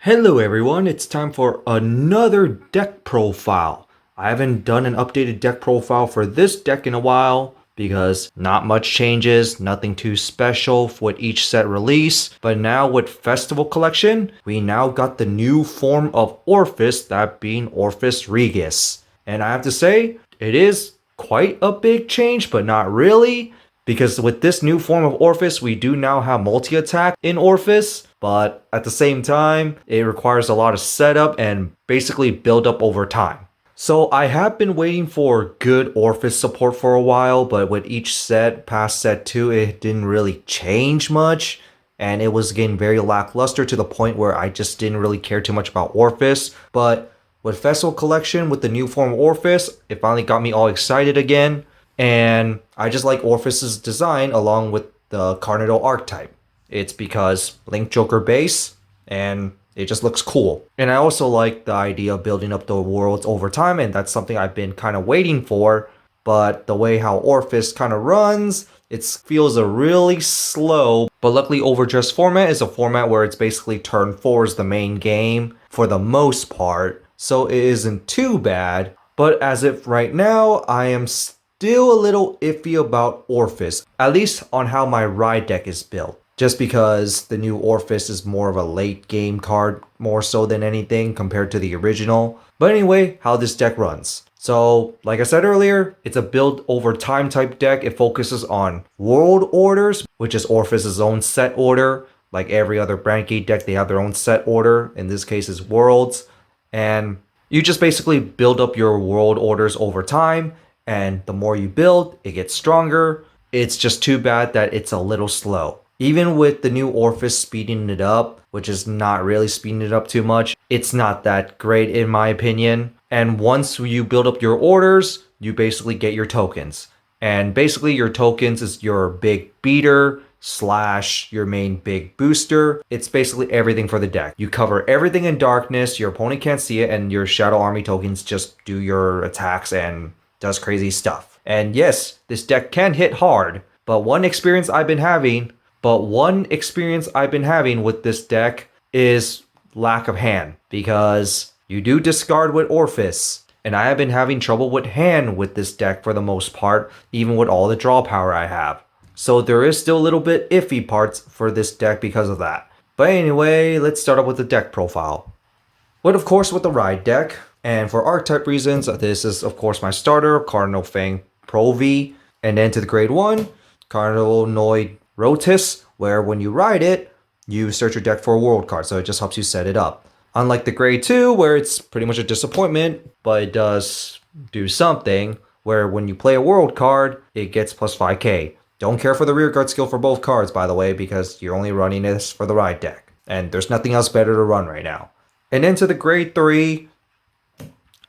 Hello everyone, it's time for another deck profile. I haven't done an updated deck profile for this deck in a while because not much changes, nothing too special with each set release. But now with Festival Collection, we now got the new form of Orfist, that being Orfist Regis. And I have to say, it is quite a big change, but not really. Because with this new form of Orfist, we do now have multi-attack in Orfist, but at the same time, it requires a lot of setup and basically build up over time. So I have been waiting for good Orfist support for a while, but with each set, past set 2, it didn't really change much, and it was getting very lackluster to the point where I just didn't really care too much about Orfist. But with Festival Collection, with the new form of Orfist, it finally got me all excited again. And I just like Orfist's design along with the Cardinal archetype. It's because Link Joker base, and it just looks cool. And I also like the idea of building up the worlds over time, and that's something I've been kind of waiting for. But the way how Orfist kind of runs, it feels really slow. But luckily Overdress format is a format where it's basically turn 4 is the main game for the most part. So it isn't too bad. But as of right now, I am still a little iffy about Orfist, at least on how my ride deck is built. Just because the new Orfist is more of a late game card, more so than anything compared to the original. But anyway, how this deck runs. So, like I said earlier, it's a build over time type deck. It focuses on world orders, which is Orfist's own set order. Like every other Brand Gate deck, they have their own set order. In this case, it's worlds. And you just basically build up your world orders over time. And the more you build, it gets stronger. It's just too bad that it's a little slow. Even with the new Orfist speeding it up, which is not really speeding it up too much, it's not that great in my opinion. And once you build up your orders, you basically get your tokens. And basically your tokens is your big beater / your main big booster. It's basically everything for the deck. You cover everything in darkness, your opponent can't see it, and your Shadow Army tokens just do your attacks and does crazy stuff. And yes, this deck can hit hard, but one experience I've been having with this deck is lack of hand, because you do discard with Orfist, and I have been having trouble with hand with this deck for the most part, even with all the draw power I have. So there is still a little bit iffy parts for this deck because of that. But anyway, let's start up with the deck profile. But of course with the ride deck, and for archetype reasons, this is of course my starter, Cardinal Fang Pro V. And then to the grade 1, Cardinal Noid Rotis, where when you ride it, you search your deck for a world card, so it just helps you set it up. Unlike the grade 2, where it's pretty much a disappointment, but it does do something, where when you play a world card, it gets plus 5k. Don't care for the rearguard skill for both cards, by the way, because you're only running this for the ride deck. And there's nothing else better to run right now. And then to the grade 3,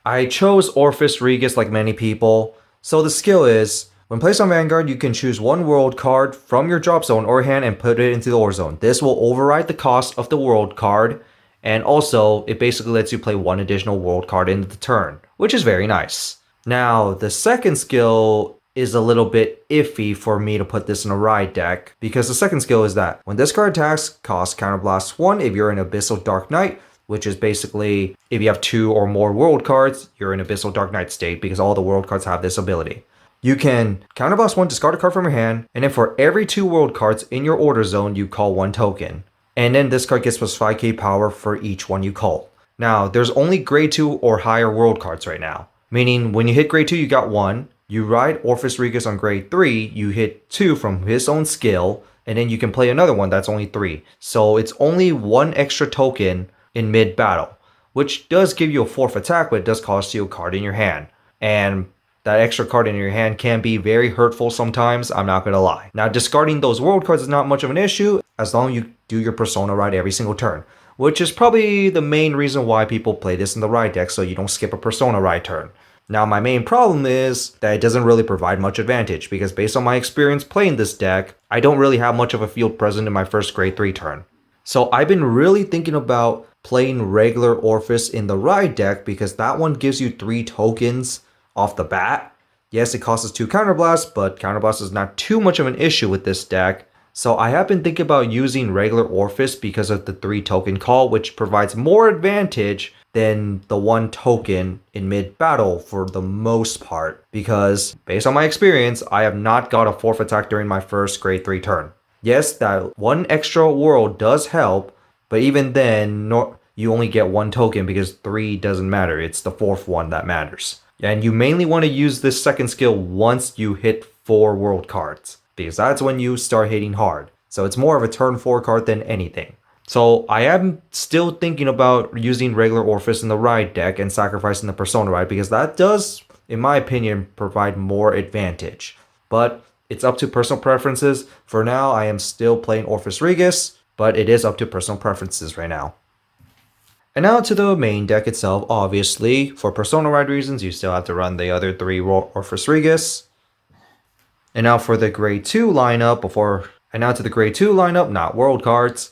I chose Orfist Regis like many people. So the skill is, when placed on Vanguard, you can choose one world card from your drop zone or hand and put it into the ore zone. This will override the cost of the world card, and also it basically lets you play one additional world card into the turn, which is very nice. Now, the second skill is a little bit iffy for me to put this in a ride deck, because the second skill is that when this card attacks, cost counterblast 1 if you're in Abyssal Dark Knight, which is basically if you have 2 or more world cards, you're in Abyssal Dark Knight state, because all the world cards have this ability. You can counterblast 1, discard a card from your hand, and then for every 2 world cards in your order zone, you call 1 token. And then this card gets plus 5k power for each one you call. Now, there's only grade 2 or higher world cards right now. Meaning, when you hit grade 2, you got 1. You ride Orfist Regis on grade 3, you hit 2 from his own skill, and then you can play another one that's only 3. So it's only 1 extra token in mid-battle, which does give you a 4th attack, but it does cost you a card in your hand. And that extra card in your hand can be very hurtful sometimes, I'm not gonna lie. Now, discarding those world cards is not much of an issue as long as you do your Persona ride every single turn, which is probably the main reason why people play this in the ride deck, so you don't skip a Persona ride turn. Now, my main problem is that it doesn't really provide much advantage, because based on my experience playing this deck, I don't really have much of a field present in my first grade 3 turn. So I've been really thinking about playing regular Orfist in the ride deck, because that one gives you 3 tokens off the bat. Yes, it costs us 2 counterblasts, but counterblast is not too much of an issue with this deck. So I have been thinking about using regular Orfist because of the 3 token call, which provides more advantage than the 1 token in mid battle for the most part. Because based on my experience, I have not got a 4th attack during my first grade 3 turn. Yes, that 1 extra world does help, but even then, you only get 1 token because 3 doesn't matter. It's the 4th one that matters. And you mainly want to use this second skill once you hit 4 world cards, because that's when you start hitting hard. So it's more of a turn 4 card than anything. So I am still thinking about using regular Orfist in the ride deck and sacrificing the Persona ride, because that does, in my opinion, provide more advantage. But it's up to personal preferences. For now, I am still playing Orfist Regis, but it is up to personal preferences right now. And now to the main deck itself. Obviously, for Persona ride reasons, you still have to run the other 3 Orfist Regis. And now for the grade 2 lineup, not world cards.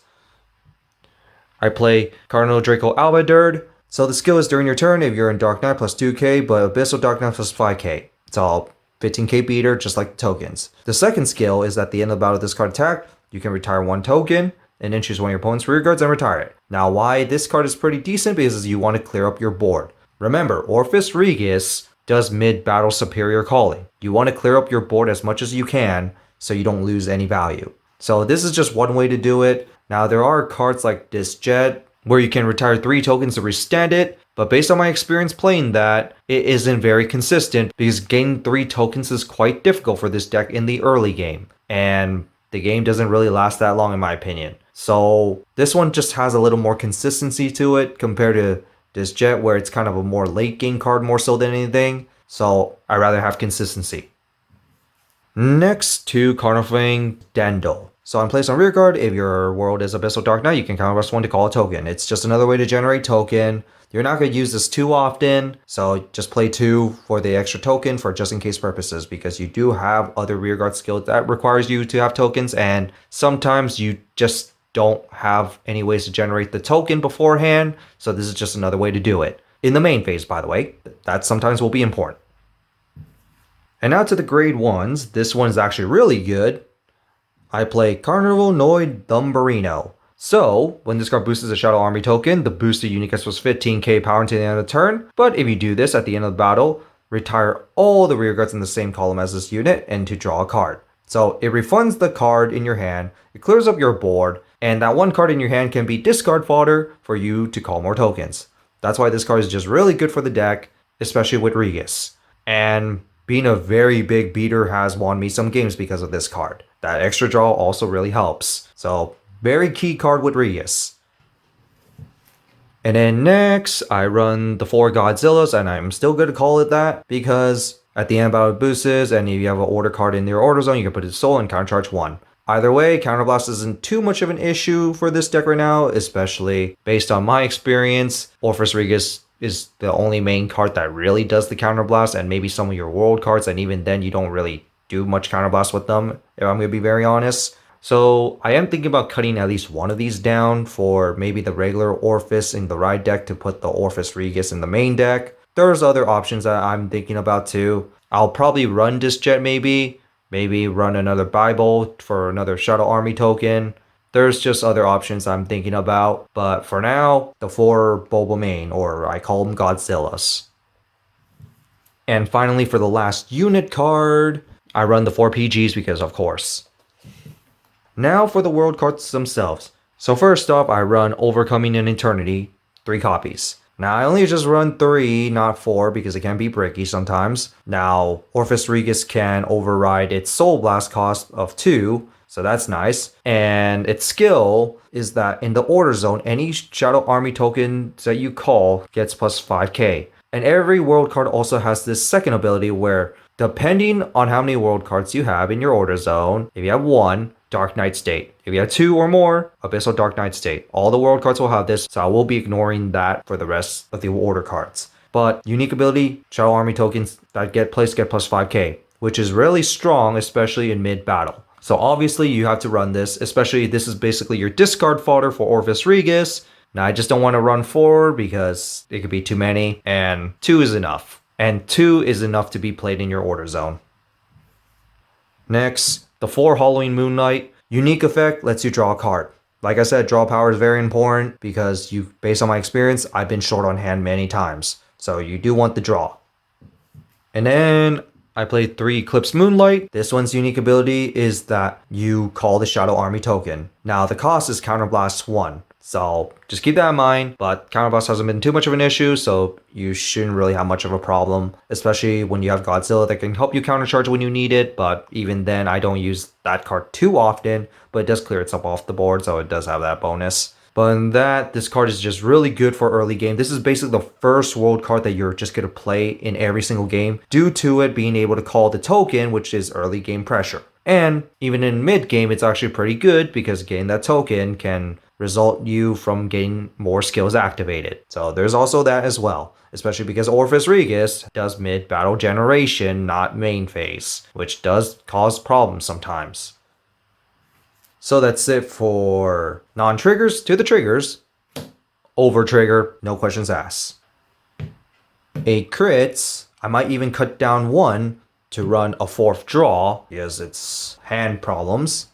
I play Cardinal Draco Albaderd. So the skill is during your turn if you're in Dark Knight plus 2k, but Abyssal Dark Knight plus 5k. It's all 15k beater, just like the tokens. The second skill is at the end of the battle this card attack, you can retire 1 token, and then choose one of your opponent's rear guards and retire it. Now why this card is pretty decent because you want to clear up your board. Remember, Orfist Regis does mid-battle superior calling. You want to clear up your board as much as you can so you don't lose any value. So this is just one way to do it. Now there are cards like Disjet where you can retire 3 tokens to restand it, but based on my experience playing that, it isn't very consistent because gaining 3 tokens is quite difficult for this deck in the early game. And the game doesn't really last that long in my opinion. So this one just has a little more consistency to it compared to Disjet where it's kind of a more late game card more so than anything. So I'd rather have consistency. Next to Carnifying Dendel. So I'm placed on rear guard. If your world is Abyssal Dark Knight, you can counterblast 1 to call a token. It's just another way to generate token. You're not going to use this too often, so just play 2 for the extra token for just in case purposes, because you do have other rear guard skills that requires you to have tokens, and sometimes you just don't have any ways to generate the token beforehand, so this is just another way to do it. In the main phase, by the way, that sometimes will be important. And now to the grade 1s. This one's actually really good. I play Carnival Noid Thumbarino. So, when this card boosts a Shadow Army token, the boosted unit gets plus 15k power until the end of the turn. But if you do this at the end of the battle, retire all the rear guards in the same column as this unit and to draw a card. So it refunds the card in your hand, it clears up your board, and that 1 card in your hand can be discard fodder for you to call more tokens. That's why this card is just really good for the deck, especially with Regis. And being a very big beater has won me some games because of this card. That extra draw also really helps. So, very key card with Regis. And then next, I run the 4 Godzillas, and I'm still going to call it that because at the end of battle it boosts, and if you have an order card in your order zone, you can put its soul and countercharge 1. Either way, Counterblast isn't too much of an issue for this deck right now, especially based on my experience. Orfist Regis is the only main card that really does the Counterblast, and maybe some of your world cards, and even then you don't really do much Counterblast with them, if I'm going to be very honest. So I am thinking about cutting at least one of these down for maybe the regular Orfist in the ride deck to put the Orfist Regis in the main deck. There's other options that I'm thinking about too. I'll probably run Disjet maybe run another Bible for another Shadow Army token. There's just other options I'm thinking about, but for now, the 4 Boba main, or I call them Godzillas. And finally, for the last unit card, I run the 4 PGs because of course. Now for the world cards themselves. So first off, I run Overcoming an Eternity, 3 copies. Now I only just run 3, not 4, because it can be bricky sometimes. Now, Orfist Regis can override its Soul Blast cost of 2, so that's nice. And its skill is that in the order zone, any Shadow Army token that you call gets plus 5k. And every world card also has this second ability where, depending on how many world cards you have in your order zone, if you have 1, Dark Knight State. If you have 2 or more, Abyssal Dark Knight State. All the world cards will have this, so I will be ignoring that for the rest of the order cards. But unique ability, Shadow Army tokens that get placed get plus 5k, which is really strong, especially in mid-battle. So obviously you have to run this, especially this is basically your discard fodder for Orfist Regis. Now I just don't want to run 4 because it could be too many, and 2 is enough. And 2 is enough to be played in your order zone. Next, the 4 Halloween Moon Knight. Unique effect lets you draw a card. Like I said, draw power is very important because based on my experience, I've been short on hand many times. So you do want the draw. And then I played 3 Eclipse Moonlight. This one's unique ability is that you call the Shadow Army token. Now the cost is Counterblast 1. So just keep that in mind, but Counterblast hasn't been too much of an issue, so you shouldn't really have much of a problem, especially when you have Godzilla that can help you countercharge when you need it, but even then I don't use that card too often, but it does clear itself off the board, so it does have that bonus. But in that, this card is just really good for early game. This is basically the first world card that you're just going to play in every single game due to it being able to call the token, which is early game pressure. And even in mid game, it's actually pretty good because getting that token can result you from getting more skills activated. So there's also that as well, especially because Orfist Regis does mid battle generation, not main phase, which does cause problems sometimes. So that's it for non-triggers to the triggers. Over trigger, no questions asked. A crits, I might even cut down 1 to run a 4th draw because it's hand problems.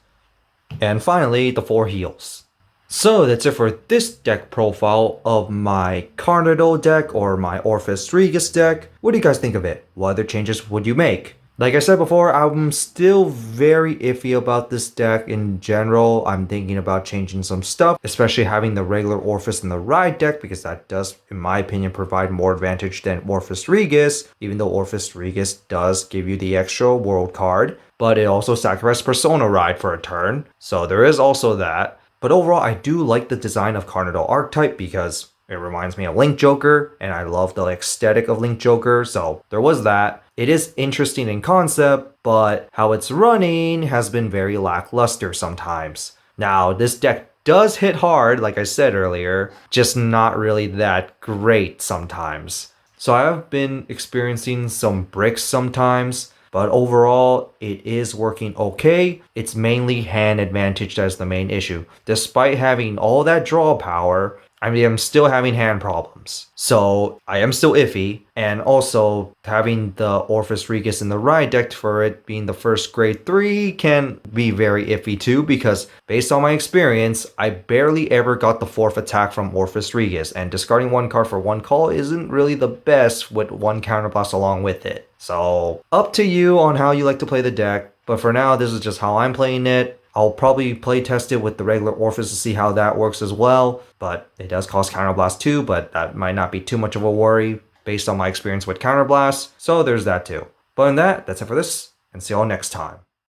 And finally, the 4 heals. So that's it for this deck profile of my Cardinal deck or my Orfist Regis deck. What do you guys think of it? What other changes would you make? Like I said before, I'm still very iffy about this deck in general. I'm thinking about changing some stuff, especially having the regular Orfist in the Ride deck, because that does, in my opinion, provide more advantage than Orfist Regis, even though Orfist Regis does give you the extra world card, but it also sacrifices Persona Ride for a turn, so there is also that. But overall, I do like the design of Cardinal archetype because it reminds me of Link Joker, and I love the aesthetic of Link Joker, so there was that. It is interesting in concept, but how it's running has been very lackluster sometimes. Now, this deck does hit hard, like I said earlier, just not really that great sometimes. So I have been experiencing some bricks sometimes, but overall, it is working okay. It's mainly hand advantage that's the main issue. Despite having all that draw power, I'm still having hand problems. So I am still iffy, and also having the Orfist Regis in the Ride deck for it being the first grade 3 can be very iffy too, because based on my experience, I barely ever got the 4th attack from Orfist Regis, and discarding 1 card for 1 call isn't really the best with 1 counterblast along with it. So up to you on how you like to play the deck, but for now this is just how I'm playing it. I'll probably play test it with the regular Orfist to see how that works as well, but it does cost Counterblast too, but that might not be too much of a worry based on my experience with Counterblast, so there's that too. But in that, that's it for this, and see y'all next time.